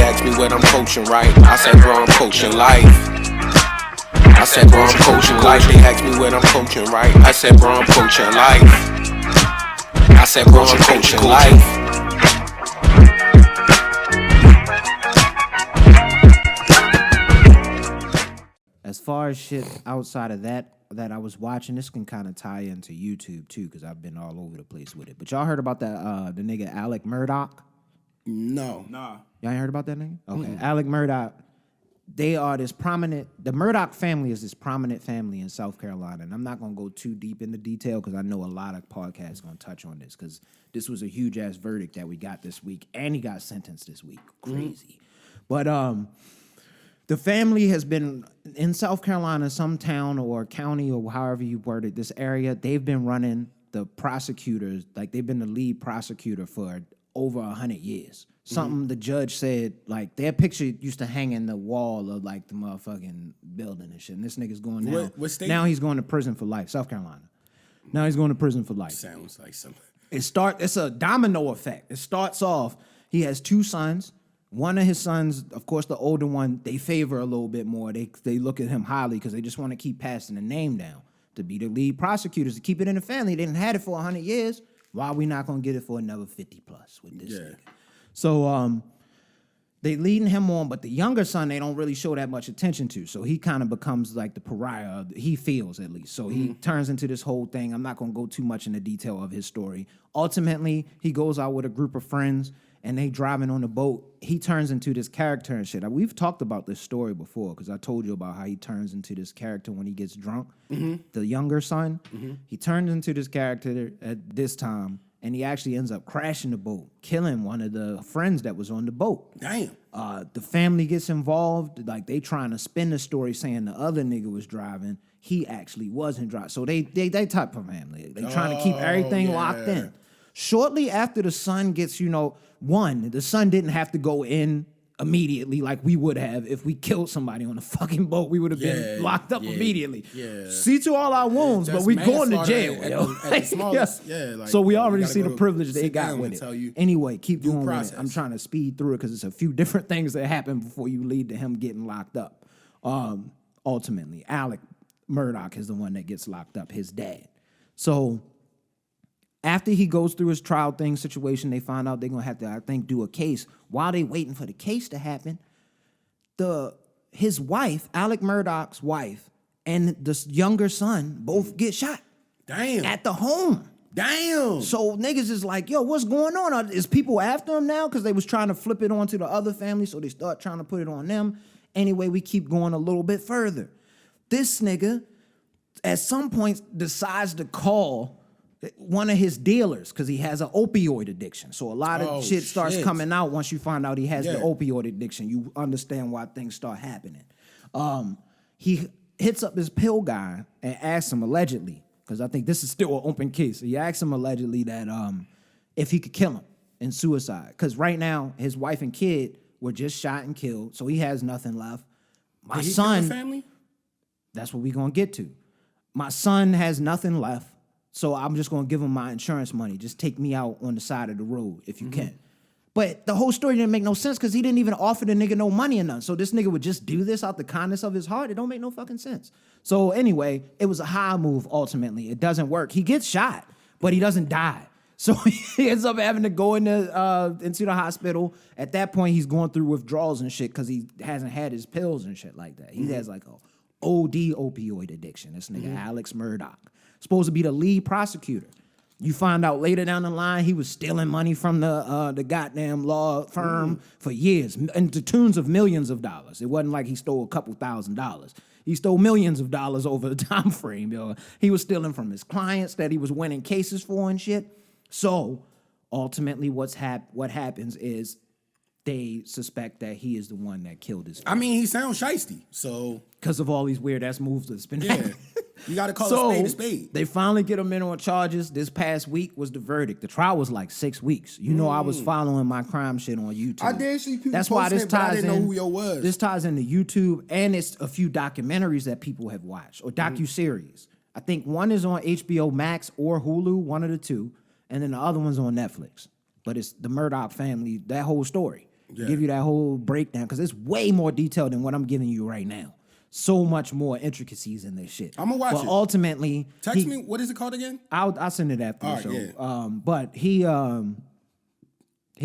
asked me what I'm coaching, right? I said, bro, I'm coaching life. I said, bro, I'm coaching life. They asked me what I'm coaching, right? I said, bro, I'm coaching life. I said, bro, I'm coaching life. As far as shit outside of that I was watching, this can kind of tie into YouTube too, because I've been all over the place with it. But y'all heard about that the nigga Alec Murdaugh? No. Y'all ain't heard about that nigga? Okay. Alec Murdaugh, they are this prominent, the Murdaugh family is this prominent family in South Carolina. And I'm not going to go too deep into detail because I know a lot of podcasts going to touch on this because this was a huge ass verdict that we got this week. And he got sentenced this week. Crazy. But the family has been in South Carolina, some town or county or however you word it, this area. They've been running the prosecutors, like they've been the lead prosecutor for over 100 years. Something the judge said, like their picture used to hang in the wall of like the motherfucking building and shit. And this nigga's going now. What state? Now he's going to prison for life, South Carolina. Now he's going to prison for life. Sounds like something. It's a domino effect. It starts off, he has two sons. One of his sons, of course, the older one, they favor a little bit more. They look at him highly because they just want to keep passing the name down to be the lead prosecutors, to keep it in the family. They didn't had it for 100 years. Why are we not going to get it for another 50 plus with this nigga? So they leading him on, but the younger son, they don't really show that much attention to. So he kind of becomes like the pariah, he feels at least. So he turns into this whole thing. I'm not going to go too much into detail of his story. Ultimately, he goes out with a group of friends, and they driving on the boat. He turns into this character and shit. We've talked about this story before because I told you about how he turns into this character when he gets drunk. The younger son, he turns into this character at this time, and he actually ends up crashing the boat, killing one of the friends that was on the boat. Damn. The family gets involved. Like, they trying to spin the story saying the other nigga was driving. He actually wasn't driving. So they type of family. They trying to keep everything locked in. Shortly after the son gets, the son didn't have to go in immediately like we would have if we killed somebody on a fucking boat. We would have been locked up immediately. Yeah. See to all our wounds, but we going to jail. So we already see the privilege they got with it. Anyway, keep going with it. I'm trying to speed through it because it's a few different things that happen before you lead to him getting locked up. Ultimately, Alec Murdaugh is the one that gets locked up, his dad. So after he goes through his trial thing situation, they find out they're going to have to, I think, do a case. While they waiting for the case to happen, his wife, Alec Murdaugh's wife, and the younger son both get shot. Damn. At the home. Damn. So niggas is like, yo, what's going on? Is people after him now? Because they was trying to flip it on to the other family, so they start trying to put it on them. Anyway, we keep going a little bit further. This nigga, at some point, decides to call one of his dealers because he has an opioid addiction. So a lot of shit starts coming out once you find out he has the opioid addiction. You understand why things start happening. He hits up his pill guy and asks him allegedly, because I think this is still an open case. He asks him allegedly that if he could kill him in suicide. Because right now, his wife and kid were just shot and killed, so he has nothing left. My son, family? That's what we're going to get to. My son has nothing left. So I'm just going to give him my insurance money. Just take me out on the side of the road if you can. But the whole story didn't make no sense because he didn't even offer the nigga no money or nothing. So this nigga would just do this out the kindness of his heart. It don't make no fucking sense. So anyway, it was a high move ultimately. It doesn't work. He gets shot, but he doesn't die. So he ends up having to go into the hospital. At that point, he's going through withdrawals and shit because he hasn't had his pills and shit like that. He has like a OD opioid addiction. This nigga Alex Murdaugh. Supposed to be the lead prosecutor. You find out later down the line he was stealing money from the goddamn law firm for years, and to tunes of millions of dollars. It wasn't like he stole a couple $1,000s. He stole millions of dollars over the time frame. Yo. He was stealing from his clients that he was winning cases for and shit. So ultimately, what happens is they suspect that he is the one that killed his friend. I mean, he sounds shiesty, so because of all these weird ass moves that's been happening. You got to call a spade. They finally get him in on charges. This past week was the verdict. The trial was like 6 weeks. You know, I was following my crime shit on YouTube. I did see people. That's why this ties I didn't know who yo was. This ties into YouTube, and it's a few documentaries that people have watched or docuseries. I think one is on HBO Max or Hulu, one of the two, and then the other one's on Netflix. But it's the Murdaugh family, that whole story. Give you that whole breakdown because it's way more detailed than what I'm giving you right now. So much more intricacies in this shit. I'm gonna watch but it. ultimately, Text me. What is it called again? I'll send it after the All show. right, yeah. But he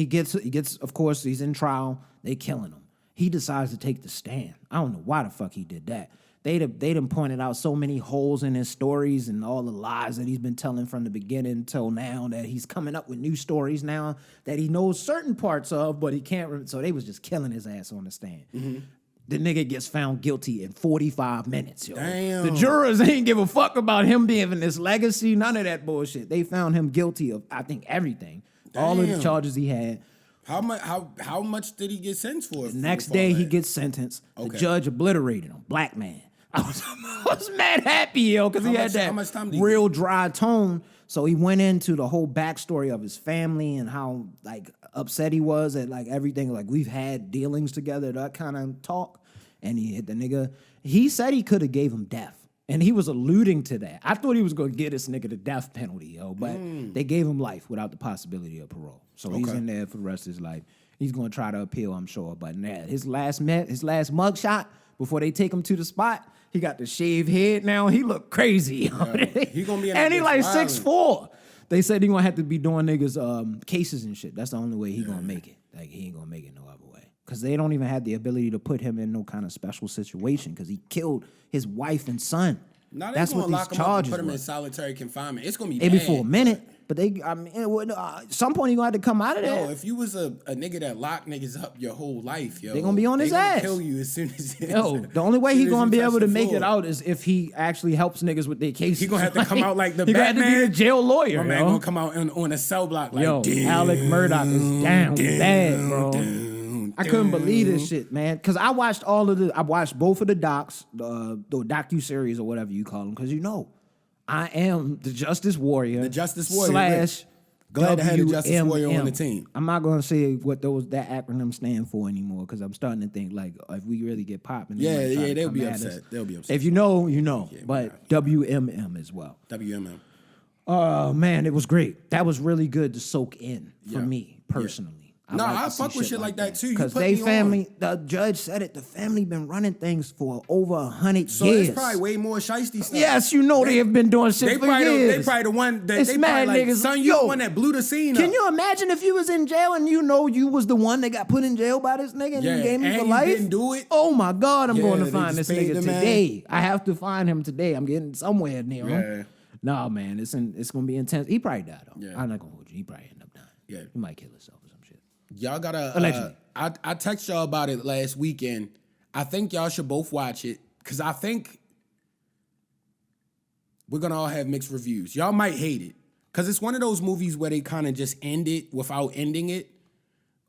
gets of course he's in trial. They killing him. He decides to take the stand. I don't know why the fuck he did that. They done pointed out so many holes in his stories and all the lies that he's been telling from the beginning till now that he's coming up with new stories now that he knows certain parts of, but he can't remember. So they was just killing his ass on the stand. Mm-hmm. The nigga gets found guilty in 45 minutes, yo. Damn. The jurors ain't give a fuck about him being in this legacy, none of that bullshit. They found him guilty of, I think, everything. Damn. All of the charges he had. How much did he get sentenced for? The next day he gets sentenced. Okay. The judge obliterated him. Black man. I was mad happy, yo, because he had how much time that did he real dry tone. So he went into the whole backstory of his family and how like upset he was at like everything. Like we've had dealings together, that kind of talk. And he hit the nigga. He said he could have gave him death. And he was alluding to that. I thought he was going to get this nigga the death penalty, yo. But they gave him life without the possibility of parole. So he's in there for the rest of his life. He's going to try to appeal, I'm sure. But his last mug shot before they take him to the spot, he got the shaved head now. He look crazy. Yeah, he gonna be in and he like violent. 6'4". They said he going to have to be doing niggas cases and shit. That's the only way he going to make it. Like, he ain't going to make it no other way. Because they don't even have the ability to put him in no kind of special situation because he killed his wife and son. Now That's what these lock him up and charges put him were. in solitary confinement. It's gonna be Maybe bad. for a minute, but at some point he gonna have to come out of there. Yo, if you was a nigga that locked niggas up your whole life, yo, They gonna be on his gonna ass. Kill you as soon as Yo, the only way he gonna be able to make it out is if he actually helps niggas with their cases. He gonna have to come out like the he Batman. gonna have to be the jail lawyer. My man yo. gonna come out on a cell block like, Yo, damn, Alec Murdaugh is down bad, bro. damn, I couldn't believe this shit, man. Because I watched both of the docs, the docu-series or whatever you call them, because you know, I am the Justice Warrior. The Justice Warrior, /. Glad to have the Justice Warrior on the WMM. team. I'm not gonna say what that acronym stand for anymore because I'm starting to think like if we really get popping, they'll be upset. They'll be upset. If you know, you know. But WMM as well. WMM. Oh man, it was great. That was really good to soak in for Yeah. me personally. No, like I to see fuck with shit like that too. You Because put they me family, the judge said it. The family been running things for over 100 So years. it's probably way more shiesty stuff. Yes, you know they have been doing shit They for probably years. they probably the one that It's they mad probably like, niggas. son, you Yo, the one that blew the scene Can up. you imagine if you was in jail and you know you was the one that got put in jail by this nigga and Yeah, you gave him and for you life? didn't do it? Oh my God, I'm Yeah, going to they find just this paid nigga the man. today. I have to find him today. I'm getting somewhere near him. Yeah. No, man, it's gonna be intense. He probably died though. Yeah. I'm not gonna hold you. He probably end up dying. Yeah. He might kill himself or some shit. Y'all gotta. Allegedly. I text y'all about it last weekend. I think y'all should both watch it because I think we're gonna all have mixed reviews. Y'all might hate it because it's one of those movies where they kind of just end it without ending it.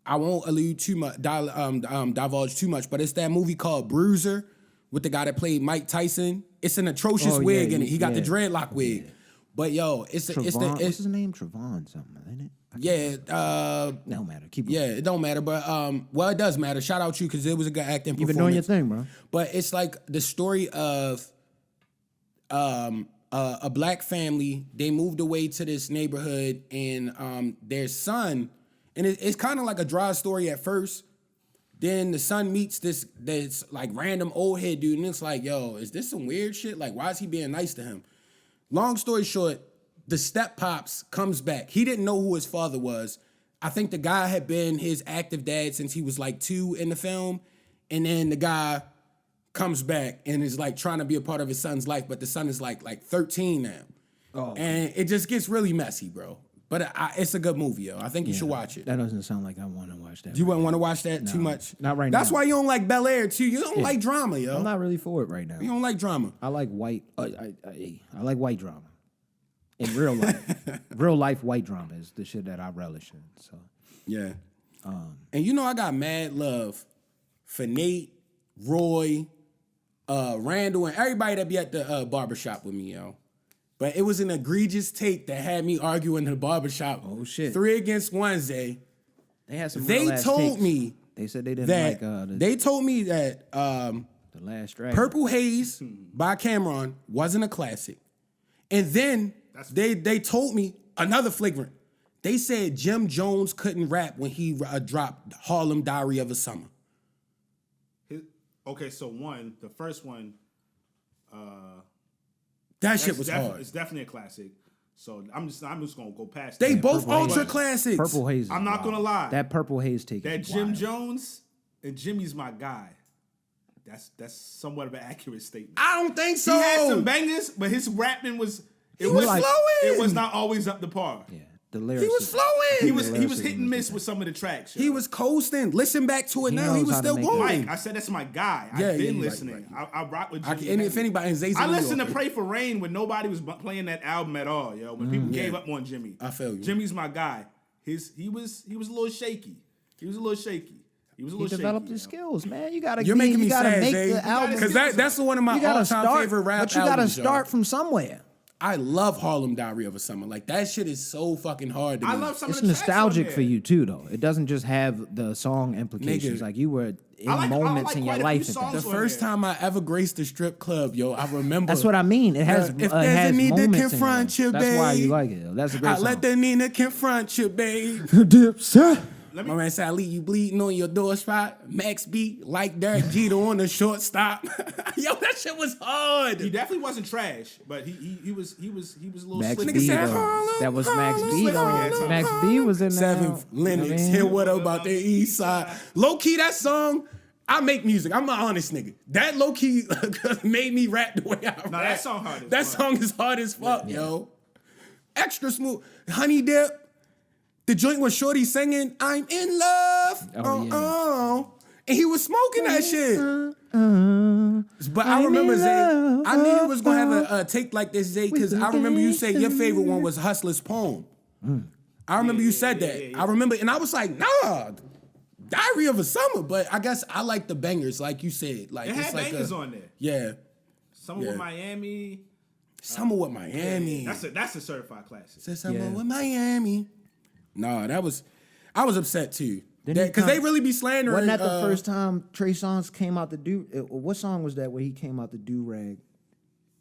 I won't allude too much, divulge too much, but it's that movie called Bruiser with the guy that played Mike Tyson. It's an atrocious Oh, wig yeah, in it. He got the yeah. dreadlock wig. Yeah. But yo, it's What's his name? Trevon something, isn't it? No matter. Keep going. Yeah, it don't matter, but well, it does matter. Shout out to you because it was a good acting You've performance. been doing your thing, bro. But it's like the story of a black family. They moved away to this neighborhood, and their son, and it's kind of like a dry story at first. Then the son meets this like random old head dude, and it's like, yo, is this some weird shit? Like, why is he being nice to him? Long story short, the step pops comes back. He didn't know who his father was. I think the guy had been his active dad since he was like 2 in the film. And then the guy comes back and is like trying to be a part of his son's life, but the son is like 13 now. Oh. And it just gets really messy, bro. But it's a good movie, yo. I think you should watch it. That doesn't sound like I want to watch that. You wouldn't want to watch that too much? not right That's now. why you don't like Bel Air, too. You don't like drama, yo. I'm not really for it right now. You don't like drama. I like white. I like white drama. In real life, real life white drama is the shit that I relish in. So Yeah. And you know I got mad love for Nate, Roy, Randall, and everybody that be at the barbershop with me, yo. But it was an egregious take that had me arguing in the barbershop. Oh, shit. 3 against 1, Zay. they had some. They real ass told takes. me They said they didn't that like they told me that the last dragon. Purple Haze by Cameron wasn't a classic. And then they told me another flagrant They said Jim Jones couldn't rap when he dropped Harlem Diary of a Summer. Okay, so the first one, That shit was hard. It's definitely a classic. So I'm just gonna go past. They that. both Purple ultra Haze. classics. Purple Haze. Is I'm not wild. gonna lie. That Purple Haze take. That is Jim wild. Jones and Jimmy's my guy. That's somewhat of an accurate statement. I don't think so. He had some bangers, but his rapping was was flowing. It was not always up to par. Yeah, the lyrics. He was is- flowing. He was hit and miss with some of the tracks. Yo. He was coasting. Listen back to it He now. He knows was how to still make it. going. Mike, I said that's my guy. Yeah, I've been yeah, you're listening. right. I rock with I, Jimmy. and if anybody, and Zay's I in New listened to York. Pray for Rain when nobody was playing that album at all, yo. When people gave Yeah. up on Jimmy. I feel you. Jimmy's my guy. He was a little shaky. He was a little shaky. He developed his skills, man. You gotta. You're making me sad, make Zay. the album Because that's one of my You gotta all-time start, favorite rap but you gotta albums, yo. start from somewhere. I love Harlem Diary of a Summer. Like, that shit is so fucking hard to me. I love some It's of the tracks on nostalgic there. for you too, though. It doesn't just have the song implications. Nigga. Like you were in I like moments in your quite a life. few at that. songs The on first there. time I ever graced a strip club, yo, I remember. That's what I mean. It has. If It there's has a need to moments confront in you, it. That's why you babe. like it. That's a great I song. let the Nina confront you, babe. Dipset. My man said, I leave you bleeding on your door spot. Max B, like Derek Jeter on the shortstop. Yo, that shit was hard. He definitely wasn't trash, but he was a little Max slick. B. said though. Harlem, That was Max Harlem, B. though. Harlem, Max B. was in there. Seventh Linux. You know what I mean? Here, what about the East Side? Low key, that song. I make music. I'm an honest nigga. That low key made me rap the way I rap. that song hard as That fuck. song is hard as fuck, yo. Extra smooth. Honey Dip. The joint was Shorty singing, I'm in love. Oh, yeah. Oh. And he was smoking that shit. But I I'm remember in Zay, love. I knew you was gonna have a take like this, Zay, because I remember you say your favorite one was Hustler's Poem. I remember you said that. I remember, and I was like, nah, Diary of a Summer. But I guess I like the bangers, like you said. Like It it's had like bangers on there. Yeah. Some with Miami. Summer with Miami. That's a certified classic. Said Summer Yeah. with Miami. Nah, I was upset too. Didn't he Because come- they really be slandering. Wasn't that the first time Trey Songz came out the do? What song was that where he came out the do rag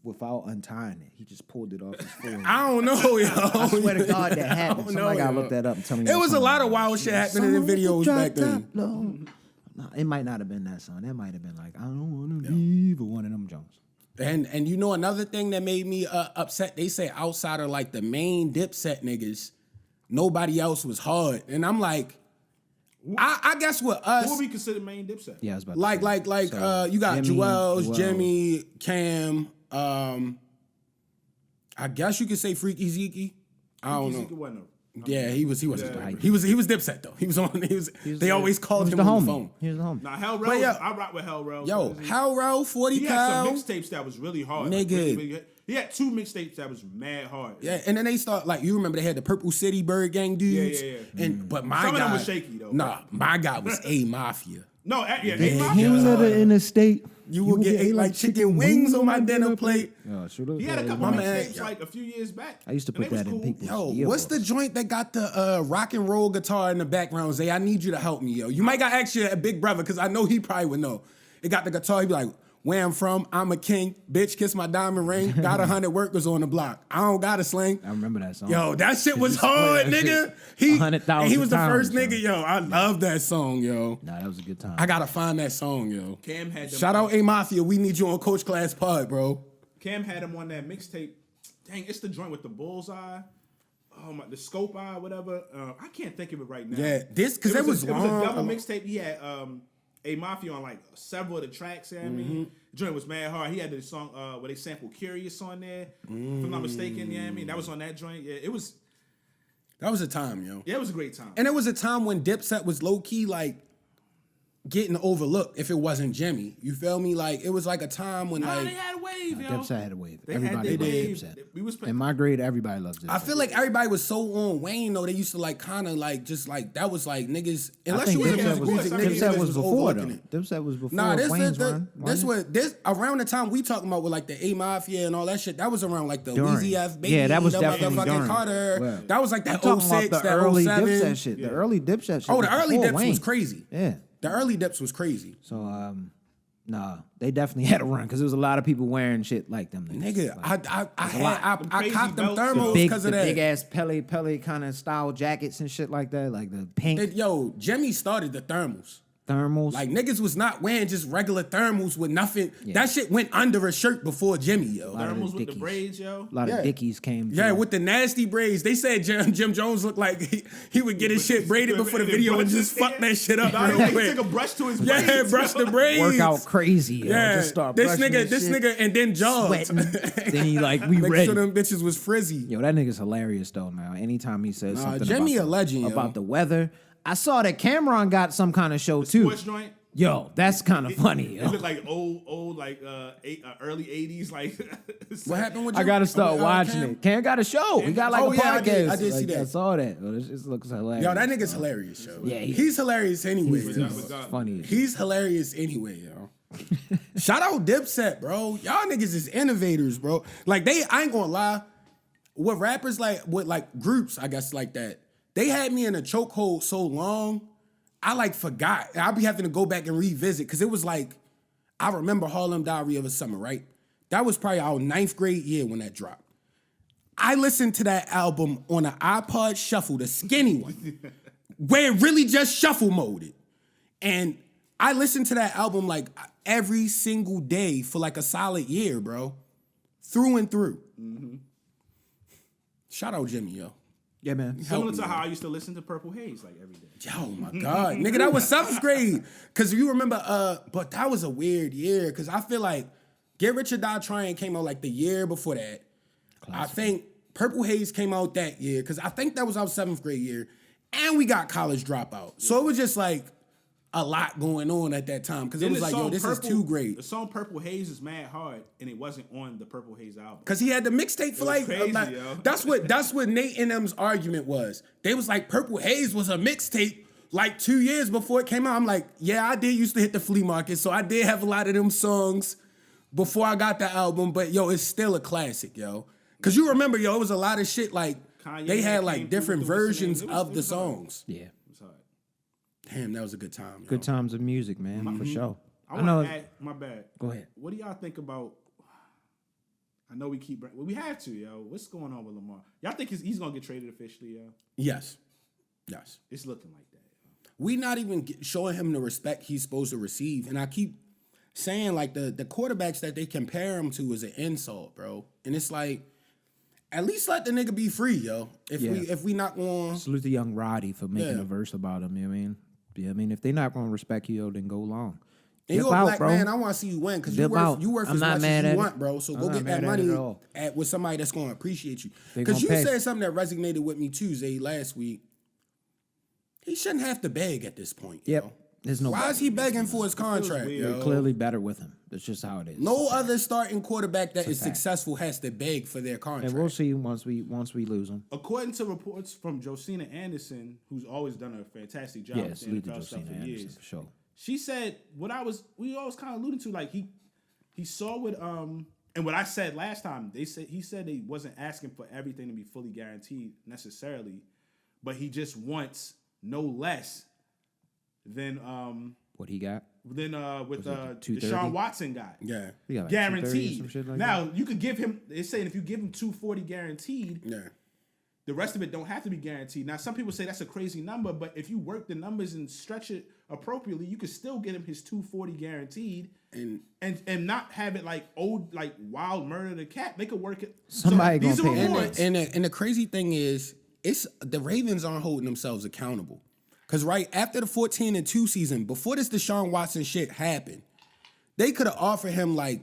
without untying it? He just pulled it off his forehead. I don't know, yo. I swear to God that I happened. don't Somebody know, gotta yo. look that up and tell me. It what was a song lot it of was. wild shit happening in videos back then. Nah, it might not have been that song. That might have been like I don't want to leave or one of them Jones. And you know another thing that made me upset? They say outside of like the main Dipset niggas, nobody else was hard. And I'm like, I guess with us, Who would be considered main Dipset? Yeah, I was about to like say. you got Jimmy, Joel's, Jimmy, Cam. I guess you could say Freaky Zeke. I don't know. Zeke wasn't a- Yeah, he wasn't. Yeah. He was Dipset though. He was on. They always called He him was the on homie. the phone. He was the homie. Nah, Hell Rel. But yeah. I rock with Hell Rel. Yo, Hal Row, 40 He had Cal. some mixtapes that was really hard. Nigga. Really, he had 2 mixtapes that was mad hard. Yeah, and then they start like you remember they had the Purple City Bird Gang dudes. Yeah. And but my Some of guy them was shaky, though. Nah, my guy was A Mafia. No, yeah, Him of the interstate. You will get ate like chicken wings on my dinner plate. He had a couple My man, mixtapes like a few years back. I used to and put they was that in cool. people's Yo, what's the joint that got the rock and roll guitar in the background? Zay, I need you to help me, yo. You might got ask your big brother because I know he probably would know. It got the guitar. He be like, "Where I'm from, I'm a king. Bitch, kiss my diamond ring. Got 100 workers on the block. I don't got a sling." I remember that song. Yo, that shit was used to play hard, that nigga. shit He 100,000 and he was the first times, nigga, yo. I love that song, yo. Nah, that was a good time. I gotta find that song, yo. Cam had them, Shout out A Mafia. We need you on Coach Class Pod, bro. Cam had him on that mixtape. Dang, it's the joint with the bullseye. Oh my, the scope eye, whatever. I can't think of it right now. Yeah, this because it was it was long. a double mixtape. He had A Mafia on like several of the tracks. I mean, the joint was mad hard. He had the song where they sampled "Curious" on there. If I'm not mistaken, yeah, I mean that was on that joint. Yeah, it was. That was a time, yo. Yeah, it was a great time. And it was a time when Dipset was low key like getting overlooked if it wasn't Jimmy. You feel me? Like it was like a time when Nah, like they had a wave, yo. Dipset had a wave. They Everybody had their loved wave. Dipset. We was In my grade, everybody loves Dipset. I feel like everybody was so on Wayne though. They used to like kind of like just like that was like niggas. I Unless think you was yeah, a of music course. nigga, Dipset niggas was before though. overlooking it. Dipset was before Nah, this Wayne's the, run. this wasn't it? was this around the time we talking about with like the A Mafia and all that shit. That was around like the During. Weezy F Baby, Yeah, that was the definitely motherfucking during. Carter. Well, that was like I'm that talking 06, about the that early 07. Dipset shit. The early Dipset shit. Oh, the was early before Dips Wayne. was crazy. Yeah. The early Dips was crazy. So Nah, they definitely had a run because there was a lot of people wearing shit like them. Nigga, Like, I copped them belts, thermals big, because the of that. big ass Pele kind of style jackets and shit like that, like the pink Yo, Jimmy started the thermals. thermals. Like niggas was not wearing just regular thermals with nothing. That shit went under a shirt before Jimmy, yo. lot of Thermals with the Dickies. braids, yo. a lot Yeah. of Dickies came. Yeah, through. with the nasty braids. They said Jim Jones looked like he would get his shit braided before the video and just fuck that shit up Nah, real he quick. took a brush to his braids. Yeah, brush the braids. work out crazy. Yo. Yeah, Just start this brushing nigga, shit, and then jogged. sweating. Then he like, we Make ready. sure them bitches was frizzy. Yo, that nigga's hilarious though. Now, anytime he says something Jimmy about a legend, yo. about the weather, I saw that Cameron got some kind of show too. Sports joint. Yo, that's kind of funny. It Yo. looked like old, like early '80s, like. What happened with I Jim? gotta start watching Cam? it. Cam got a show. He got like Oh, a yeah, podcast. I did see Like, that. I saw that. Oh, this looks hilarious. Yo, that nigga's hilarious, yo. Yeah, he's hilarious anyway. He's yo. funny. He's hilarious anyway, yo. Shout out Dipset, bro. Y'all niggas is innovators, bro. Like I ain't gonna lie. With rappers with groups, I guess like that, they had me in a chokehold so long, I like forgot. I'll be having to go back and revisit because it was like, I remember Harlem Diary of a Summer, right? That was probably our 9th grade year when that dropped. I listened to that album on an iPod Shuffle, the skinny one, where it really just shuffle moded. And I listened to that album like every single day for like a solid year, bro. Through and through. Shout out Jimmy, yo. Yeah, man. Similar to how I used to listen to Purple Haze like every day. Oh my God. Nigga, that was 7th grade. Cause you remember, but that was a weird year. Cause I feel like Get Rich or Die Trying came out like the year before that. I think Purple Haze came out that year. Cause I think that was our 7th grade year. And we got College Dropout. So it was just like a lot going on at that time. Cause it Then was the like, yo, song this is Purple- too great. The song Purple Haze is mad hard, and it wasn't on the Purple Haze album. Cause he had the mixtape for was like, crazy, yo. that's what Nate and them's argument was. They was like, Purple Haze was a mixtape like 2 years before it came out. I'm like, yeah, I did used to hit the flea market, so I did have a lot of them songs before I got the album. But yo, it's still a classic, yo. Cause you remember, yo, it was a lot of shit like Kanye they had came like through different with the what's the versions name? of It the was hard. songs. Yeah. It's hard. Damn, that was a good time. Yo. Good times of music, man, for sure. I know. want to add, my bad. Go ahead. What do y'all think about? I know we keep, well, we have to, yo. What's going on with Lamar? Y'all think he's gonna get traded officially, yo? Yes. It's looking like that. Yo. We not even showing him the respect he's supposed to receive. And I keep saying like the quarterbacks that they compare him to is an insult, bro. And it's like, at least let the nigga be free, yo. If we not going, Salute the young Roddy for making Yeah. a verse about him. You know what I mean? Yeah, I mean, if they're not going to respect you, then go long. and you Dip a out, black bro. man, I want to see you win because you Dip out. worth I'm as not much mad as at you it. want, bro. So I'm go not get that mad at it money at all. with somebody that's gonna appreciate you. They Because gonna you pay. said something that resonated with me Tuesday last week. He shouldn't have to beg at this point. Yep. Yo. There's no. Why is he begging for his contract? weird. Yo? They're clearly better with him. That's just how it is. No other starting quarterback that is fact. successful has to beg for their contract. And we'll see once we lose him. According to reports from Josina Anderson, who's always done a fantastic job Yeah, with the salute to NFL stuff Josina for Anderson years, for sure. she said we always kind of alluding to, like he saw with and what I said last time, he said they wasn't asking for everything to be fully guaranteed necessarily, but he just wants no less than What he got? with the 230? Deshaun Watson guy. Yeah. He got like 230 or Guaranteed. some shit like Now you could give him. They're saying if you give him 240 guaranteed, Yeah. the rest of it don't have to be guaranteed. Now some people say that's a crazy number, but if you work the numbers and stretch it appropriately, you could still get him his 240 guaranteed, and not have it like wild murder the cap. They could work it. Somebody these gonna are pay him. rewards. And the crazy thing is, it's the Ravens aren't holding themselves accountable. Because right after the 14-2 season, before this Deshaun Watson shit happened, they could have offered him like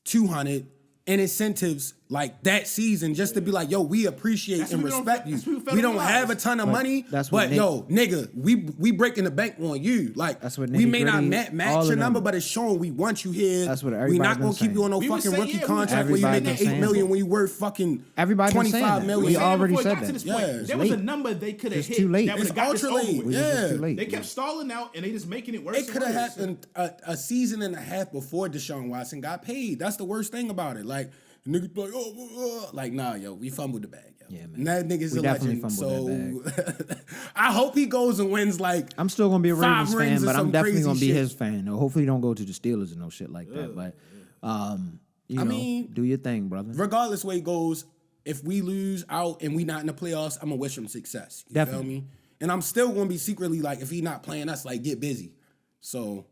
200 in incentives like that season just to be like, yo, we appreciate That's and what we don't- respect that's you. what we We don't federal have a laws. ton of money, that's what but Nate- yo, nigga, we breaking the bank on you. Like, That's what we may not nitty-gritty, match all your of them. number, but it's showing we want you here. That's what we everybody not gonna been keep you on no saying. We fucking was rookie saying, yeah, contract where you everybody making been $8 saying million that. when you worth fucking Everybody been saying 25 that. million. We Saying already before it said got to that. this point, Yeah, there it's was a late. number they could have It's hit. too late. That would It's have got this ultra over late. with. Yeah. Too late. They kept stalling out, and they just making it worse. It could have and worse. happened a season and a half before Deshaun Watson got paid. That's the worst thing about it. Like, niggas like, like, nah, yo, we fumbled the bag, yo. Yeah, man. And that nigga's We a definitely legend. fumbled So I hope he goes and wins like. I'm still gonna be a 5 Ravens rings fan, or but I'm some definitely crazy gonna be shit. his fan. Though. Hopefully, he don't go to the Steelers and no shit like that. But you know, do your thing, brother. Regardless way it goes, if we lose out and we not in the playoffs, I'm gonna wish him success. You Definitely. feel me? And I'm still gonna be secretly like, if he not playing us, like get busy. So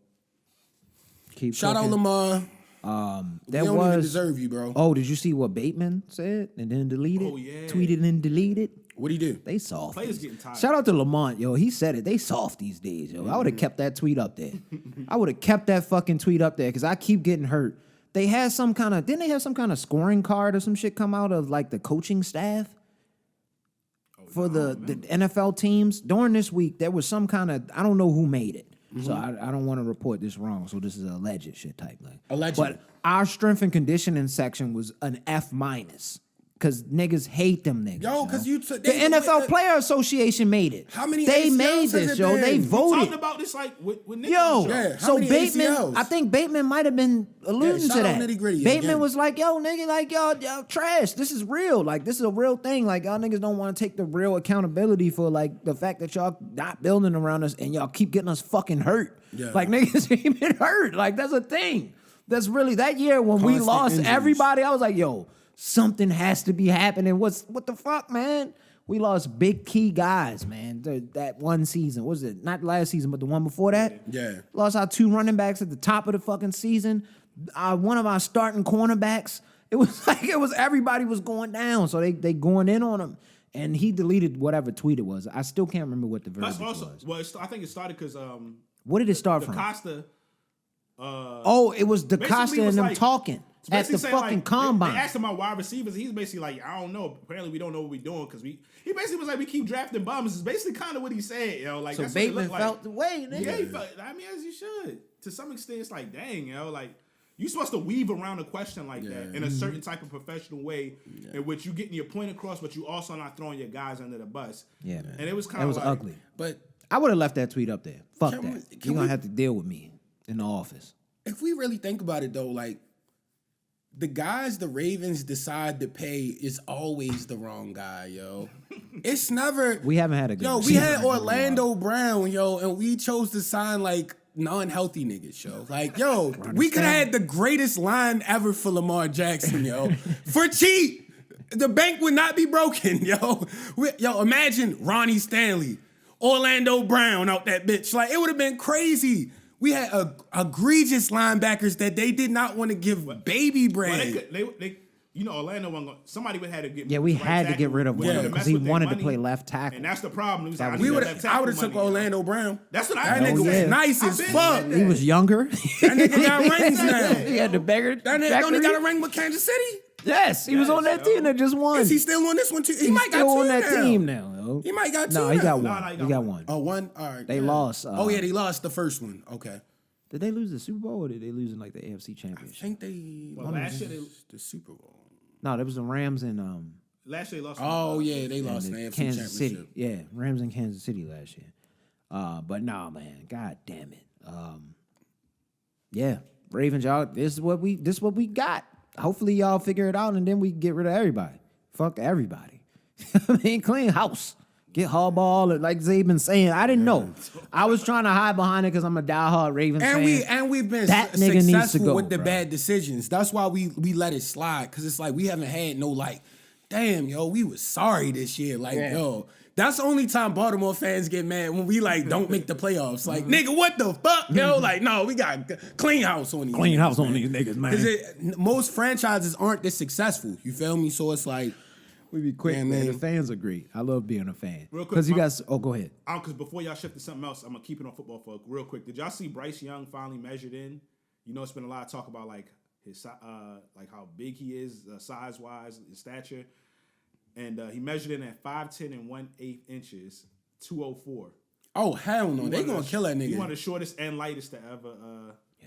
Keep shout out cooking. Lamar. There we don't even was. deserve you, bro. Oh, did you see what Bateman said and then deleted? Oh, yeah. Tweeted and deleted. What'd he do? They soft. Players getting tired. Shout out to Lamont, yo. He said it. They soft these days, yo. I would have kept that tweet up there. I would have kept that fucking tweet up there because I keep getting hurt. They had some kind of, didn't they have some kind of scoring card or some shit come out of like the coaching staff for the NFL teams? During this week, there was some kind of, I don't know who made it. So I don't want to report this wrong. So this is a alleged shit type thing. Alleged. But our strength and conditioning section was an F minus. Cause niggas hate them niggas. Yo, 'cause you took- the NFL Player Association made it. How many they ACLs made has this, it yo? been? They We voted. Talking about this like with Nick Yo, on the show. Yeah, how so many Bateman, ACLs? I think Bateman might have been alluding shout to out that. Nitty Gritty Bateman again. was like, yo, nigga, like, y'all trash. This is real. Like, this is a real thing. Like, y'all niggas don't want to take the real accountability for, like, the fact that y'all not building around us and y'all keep getting us fucking hurt. Yeah. Like, niggas ain't been hurt. Like, that's a thing. That's really, that year when we Constant lost injuries. everybody, I was like, yo, something has to be happening. What the fuck, man? We lost big key guys, man. That one season. What was it? Not last season, but the one before that? Yeah. Lost our 2 running backs at the top of the fucking season. One of our starting cornerbacks. It was like everybody was going down. So they going in on him. And he deleted whatever tweet it was. I still can't remember what the verbiage That's also was. well. I think it started because What did it start from? Costa. Oh, it was DaCosta basically and was them like- talking at basically the saying, fucking like, combine. They asked him about wide receivers, and he's basically like, I don't know. Apparently, we don't know what we're doing because he basically was like, we keep drafting bums. It's basically kind of what he said, yo. Like, So that's what it Bateman looked like. felt the way, nigga. Yeah, he felt, I mean, as you should. To some extent, it's like, dang, yo, like, you're supposed to weave around a question like that in a certain type of professional way in which you getting your point across, but you also not throwing your guys under the bus. Yeah, man. And it was kind That of was like, ugly. But I would have left that tweet up there. Fuck Can that. we- You're can gonna we- have to deal with me in the office. if we really think about it though, like the guys the Ravens decide to pay is always the wrong guy, yo. It's never We haven't had a good Yo, we receiver had in a while. Orlando Brown, yo, and we chose to sign like non-healthy niggas, yo. Like, yo, we could have had the greatest line ever for Lamar Jackson, yo. For cheap. The bank would not be broken, yo. Yo, imagine Ronnie Stanley, Orlando Brown out that bitch. Like, it would have been crazy. We had egregious linebackers that they did not want to give baby bread. well, they you know, Orlando wasn't going. Somebody would have to get. Yeah, we right had to tackle get rid of with one them because mess he with their wanted to money, play left tackle. and that's the problem. He was That like, was I need it. that left tackle I would have took money, yo. Orlando Brown. That's what That I nigga yeah. was nice I've as been fuck. saying He was younger. That nigga got rings now. He had the beggar. That nigga don't he got a ring with Kansas City? Yes, he was on that yo. team that just won. Is he still on this one too? He He's might got still two on that now. team now. Yo. He might got two. No, he got now. one. no, He got one. Oh, one? All right. They lost. Oh, yeah, they lost the first one. Okay. Did they lose the Super Bowl or did they lose in like the AFC I Championship? think they Well, last year they the Super Bowl. No, that was the Rams and last year they lost. Oh, yeah, they lost in the the AFC Kansas City. Championship. Yeah, Rams in Kansas City last year. But nah, man, god damn it. Yeah, Ravens, y'all. This is what we got. Hopefully, y'all figure it out, and then we get rid of everybody. Fuck everybody. I mean, clean house. Get Harbaugh, like Zay been saying. I didn't know. I was trying to hide behind it because I'm a diehard Ravens fan. And we've been That nigga needs to successful go, with the bro. bad decisions. That's why we let it slide, because it's like we haven't had no like, damn, yo, we was sorry this year. Like, yo, that's the only time Baltimore fans get mad, when we like don't make the playoffs. Like, nigga, what the fuck, yo? Like, no, we got clean house on these. Clean niggas, house on man. these niggas, man. Because most franchises aren't this successful. You feel me? So it's like, We be quick, Yeah, man. man. The fans agree. I love being a fan. Real quick, Because you my- guys. Oh, go ahead. Because before y'all shift to something else, I'm gonna keep it on football for real quick. Did y'all see Bryce Young finally measured in? You know, it's been a lot of talk about like his like how big he is, size wise, his stature, and he measured in at 5'10" and 1/8 inches, 204. oh hell no, they gonna kill that He nigga. one of the shortest and lightest to ever.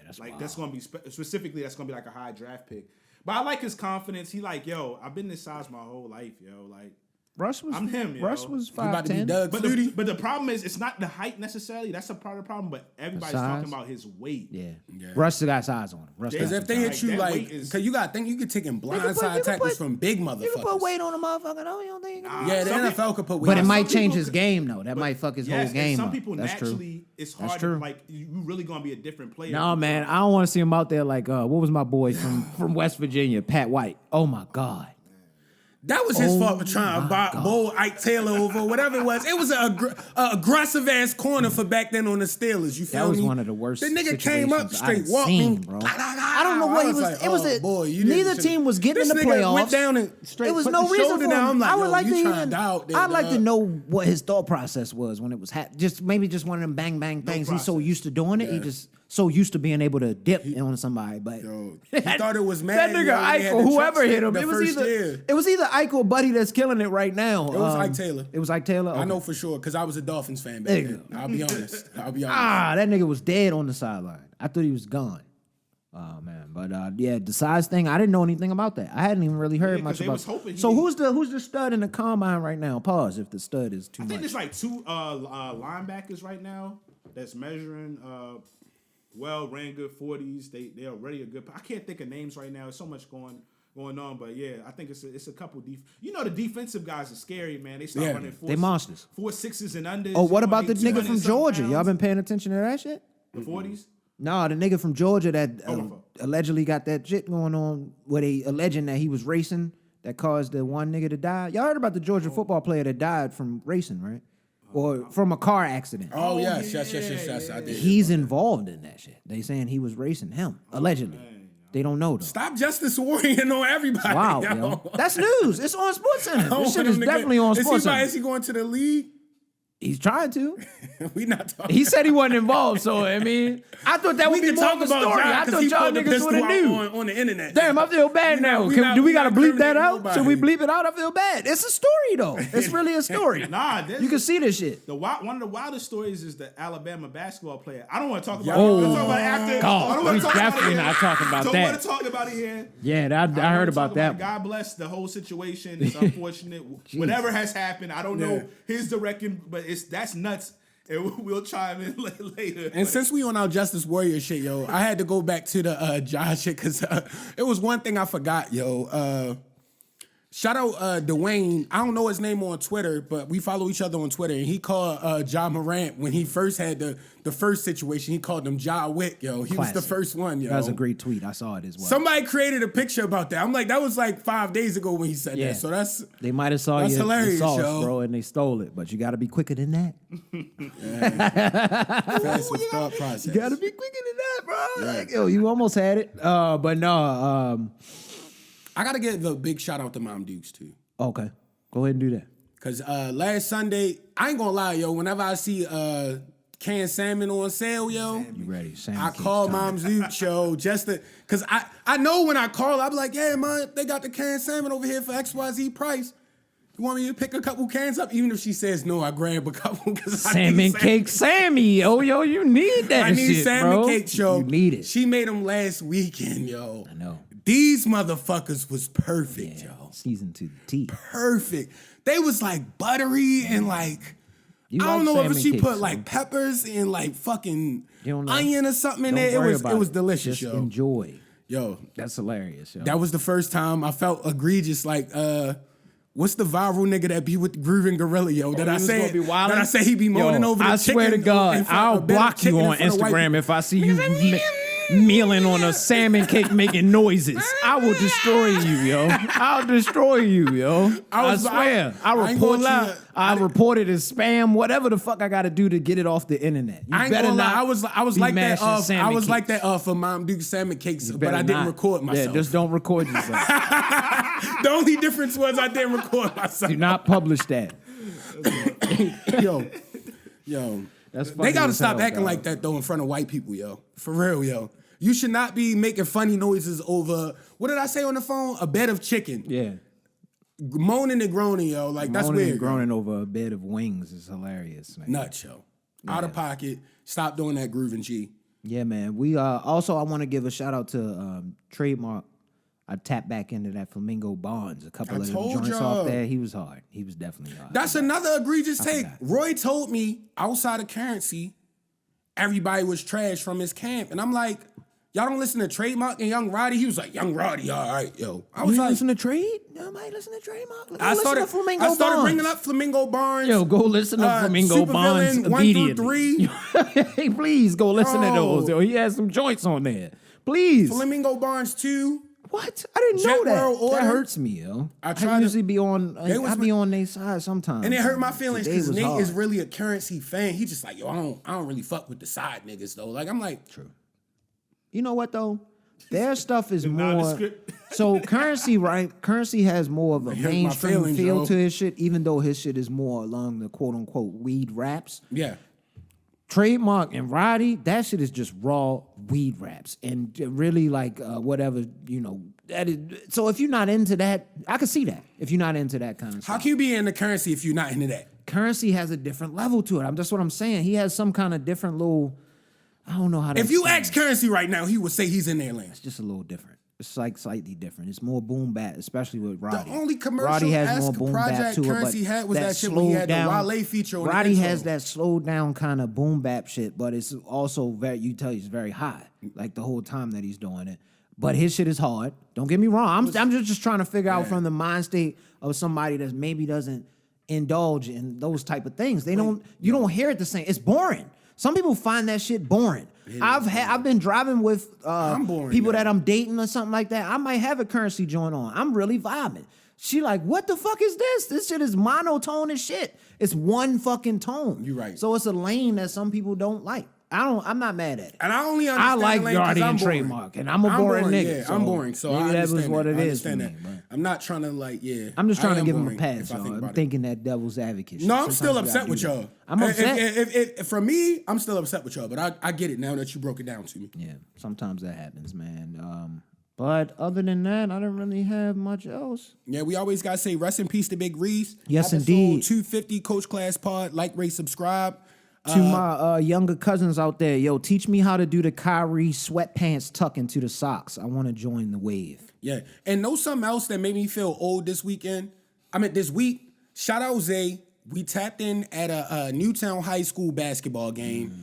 that's like wild. that's gonna be specifically that's gonna be like a high draft pick. But I like his confidence. He like, yo, I've been this size my whole life, yo. Like, Russ was. I'm him, yo. Russ was You about to be 5'10". Doug Flutie? But the problem is, it's not the height necessarily. That's a part of the problem. But everybody's size? talking about his weight. Yeah. Russ got size on him. Russ Because got if they some hit size. you That like, weight is- because you got to think you could take in You blind can side put- tackles from big motherfuckers. You can put weight on a motherfucker. No, you don't think. Yeah, the Some NFL could put weight But it on might some change people his could- game though. That might fuck his Yes, whole game and some up. people That's naturally, true. it's That's hard. true. To, like you really gonna be a different player. No, man, I don't want to see him out there like what was my boy from West Virginia, Pat White. Oh my God. That was his fault for trying to bowl Ike Taylor over, whatever it was. It was an aggressive ass corner for back then on the Steelers. You feel That was me? one of the worst. The nigga came up situations straight, I've walked seen, me. bro. I don't know what he was. like, It was oh, a, boy, you neither didn't- team was getting in This the nigga playoffs. went down and straight There was put no the reason shoulder for down. him. I'm like, I would yo, like you to trying even. to out there, I'd like to dog. know what his thought process was when it was just maybe just one of them bang bang things. He's so process. used to doing it. He just so used to being able to dip on somebody. But Yo, he thought it was that mad. nigga yo, Ike he had or the whoever truck hit him. the It was first either year. it was either Ike or Buddy that's killing it right now. It was Ike Taylor. It was Ike Taylor. I Okay. know for sure because I was a Dolphins fan back then. I'll be honest. I'll be honest. Ah, that nigga was dead on the sideline. I thought he was gone. Oh man, but yeah, the size thing, I didn't know anything about that. I hadn't even really heard 'cause much they about. was hoping So he- who's the stud in the combine right now? Pause if the stud is too I think much. there's like two linebackers right now that's measuring well, ran good 40s. They already a good. I can't think of names right now. There's so much going on, but yeah, I think it's a couple. The defensive guys are scary, man. They start Yeah, running they monsters. 4 6s and unders. Oh, what you know, about they the nigga 200 from something Georgia? Y'all pounds. been paying attention to that shit? The 40s? No, the nigga from Georgia that my fault. allegedly got that shit going on where they alleging that he was racing that caused the one nigga to die. Y'all heard about the Georgia football player that died from racing, right? Or from a car accident. Oh, yes. I did. He's involved in that shit. They saying he was racing him, allegedly. They don't know though. Stop Justice Warrior on everybody. Wow, yo. yo. That's news. It's on SportsCenter. I don't This shit want is him to get- definitely on Is SportsCenter. he going to the league? He's trying to. We not talking. He said he wasn't involved, so I mean, I thought that would we be can more talk of a about story. John I 'cause thought he y'all pulled the niggas pistol would have out knew. on the internet. Damn, I feel bad now. we Do we not gotta bleep that out? incriminating Should we nobody. bleep it out? I feel bad. It's a story though. It's really a story. Nah, You can see this shit. one of the wildest stories is the Alabama basketball player. I don't want to talk about Oh, it. We'll talk about it after. God, I don't wanna we talk about it definitely here. not talking about Don't that. want to talk about it here. Yeah, I don't heard wanna about talk that. it. God bless the whole situation. It's unfortunate. Whatever has happened, I don't know his direction, but that's nuts. And we'll chime in later. And since we on our Justice Warrior shit, yo, I had to go back to the Josh shit because it was one thing I forgot, yo. Shout out Dwayne. I don't know his name on Twitter, but we follow each other on Twitter. And he called Ja Morant when he first had the first situation. He called him Ja Wick, yo. He was the Classic. first one, yo. That was a great tweet. I saw it as well. Somebody created a picture about that. I'm like, that was like 5 days ago when he said Yeah. that. So that's They might have saw That's your hilarious, sauce, yo. bro, and they stole it. But you got to be quicker than that. fast with thought process. You got to be quicker than that, bro. Like, yo, you almost had it. But no. I gotta give a big shout out to Mom Dukes too. Okay, go ahead and do that. Cause last Sunday, I ain't gonna lie, yo. Whenever I see canned salmon on sale, yo, You ready? I call Mom's Dukes, yo, just to, cause I know when I call, I be like, yeah, man, they got the canned salmon over here for XYZ price. You want me to pick a couple cans up? Even if she says no, I grab a couple. Cause Salmon Cake Sammy. Oh, yo, you need that I need shit, salmon bro. cake, yo. You need it. She made them last weekend, yo. I know. These motherfuckers was perfect, yo. Season to the T. Perfect. They was like buttery and like You I don't like know if salmon she cakes, put so like peppers and like fucking You don't know. onion or something in Don't there. worry It about was delicious, Just yo. enjoy. Yo, That's hilarious, yo. that was the first time I felt egregious. Like, what's the viral nigga that be with the Grooving Gorilla, yo? That he I was say gonna be wildin'? that I say he be moaning over the I chicken. swear to God, in front- I'll a bed of block you chicken in on front of white Instagram people. if I see you mealing on a salmon cake making noises. I will destroy you, yo. I'll destroy you, yo. I swear. I ain't gonna lie. I report it as spam, whatever the fuck I got to do to get it off the internet. You I ain't better gonna lie. not I was be like that. mashing salmon I was like cakes. that for Mom Duke salmon cakes, but Better I didn't not. record myself. Yeah, just don't record yourself. The only difference was I didn't record myself. Do not publish that. Yo, That's funny they gotta as stop hell, acting dog. like that though in front of white people, yo. For real, yo. You should not be making funny noises over, what did I say on the phone? A bed of chicken. Yeah. Moaning and groaning, yo. Like, that's Moaning weird. and groaning over a bed of wings is hilarious, man. Nuts, yo. Out of pocket. Stop doing that grooving, G. Yeah, man. We also I want to give a shout out to Trademark. I tapped back into that Flamingo Barnes. A couple of them told joints y'all. off there. He was hard. He was definitely hard. That's another egregious take. forgot. Roy told me outside of Currency, everybody was trash from his camp. And I'm like, y'all don't listen to Trademark and Young Roddy? He was like, Young Roddy, all right, yo. I was You like, listen to Trade? Nobody listen to Trademark? I started bringing up Flamingo Barnes. Yo, go listen to Flamingo Barnes Supervillain 1 immediately. through 3. Hey, please go listen to those. Yo, he has some joints on there. Please. Flamingo Barnes 2. What? I didn't Jet know that. World Order. That hurts me, yo. I I tried to- usually be on. They was I be on their side sometimes. And it hurt my feelings Today because was Nate hard. is really a Currency fan. He just like, yo, I don't really fuck with the side niggas though. Like I'm like, True. You know what though? Their stuff is more. nondescript. So Currency, right? Currency has more of a hurt my mainstream feelings, feel yo. to his shit, even though his shit is more along the quote unquote weed raps. yeah. Trademark and Roddy, that shit is just raw weed raps and really like whatever, you know. That is, so if you're not into that, I can see that. If you're not into that kind of How stuff. can you be in the Currency if you're not into that? Currency has a different level to it. That's what I'm saying. He has some kind of different little, I don't know how to If you explain ask it. Currency right now, he would say he's in their lane. It's just a little different. It's like slightly different. It's more boom bap, especially with Roddy. The only commercial Roddy has more esque boom bap project to it, Currency but had was that shit when he slowed had down, the Wale feature on the Roddy intro. has that slowed down kind of boom bap shit, but it's also very, you tell he's very high, like the whole time that he's doing it. But his shit is hard. Don't get me wrong. I'm just trying to figure out from the mind state of somebody that maybe doesn't indulge in those type of things. You don't hear it the same. It's boring. Some people find that shit boring. I've been driving with I'm boring people now. that I'm dating or something like that. I might have a Currency joint on. I'm really vibing. She like, what the fuck is this? This shit is monotone as shit. It's one fucking tone. You right. So it's a lane that some people don't like. I'm not mad at it. And I only I understand like the lane 'cause Roddy I'm and boring. Trademark, and I'm a boring nigga. Yeah, so I'm boring. So maybe I that understand was what that. it I is for understand me. that. but I'm not trying to like, yeah. I'm just I trying to am give him a boring pass, if I y'all. think I'm about it. thinking that devil's advocate. shit. No, I'm Sometimes still you upset gotta with do that. y'all. I'm upset. If for me, I'm still upset with y'all, but I get it now that you broke it down to me. Yeah, sometimes that happens, man. But other than that, I don't really have much else. Yeah, we always gotta say rest in peace to Big Reese. Yes, Episode indeed. 250 Coach Class Pod. Like, rate, subscribe. To my younger cousins out there, yo, teach me how to do the Kyrie sweatpants tuck into the socks. I want to join the wave. Yeah, and know something else that made me feel old this weekend? This week. Shout out Zay. We tapped in at a Newtown High School basketball game,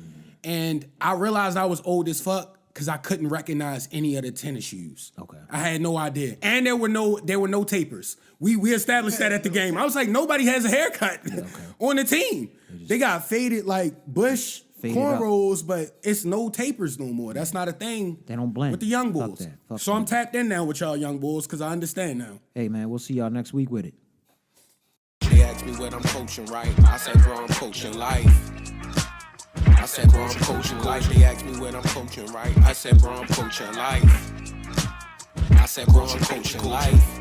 and I realized I was old as fuck because I couldn't recognize any of the tennis shoes. Okay. I had no idea, and there were no tapers. We established that at the game. I was like, nobody has a haircut on the team. They got faded like Bush Faded cornrows, but it's no tapers no more. That's not a thing. They don't blend. With the young Fuck bulls. that. Fuck So I'm that. tapped in now with y'all young bulls because I understand now. Hey, man, we'll see y'all next week with it. They asked me what I'm coaching, right? I said, bro, I'm coaching life. I said, bro, I'm coaching life. They asked me what I'm coaching, right? I said, bro, I'm coaching life. I said, bro, I'm coaching life.